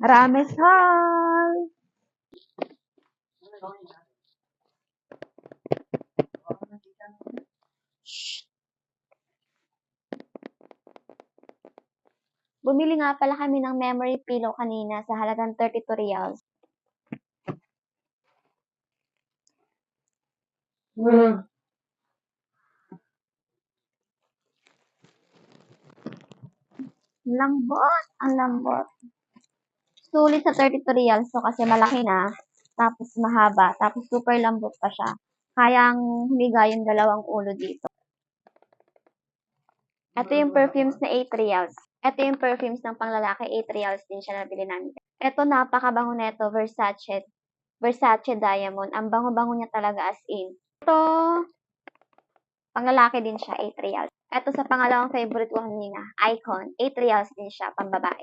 Rames Hall! Bumili nga pala kami ng memory pillow kanina sa halagang 32 reals. Lambot! Ang lambot. Sulit sa 32 reals so kasi malaki na, tapos mahaba, tapos super lambot pa siya. Kayang humiga yung dalawang ulo dito. Ito yung perfumes na 8 reals. Ito yung perfumes ng panglalaki, 8 reals din siya nabili namin. Ito napakabango neto, Versace Diamond. Ang bango-bango niya talaga as in. Ito, panglalaki din siya, 8 reals. Ito sa pangalawang favorite ko kanina, Icon. 8 reals din siya, pambabae.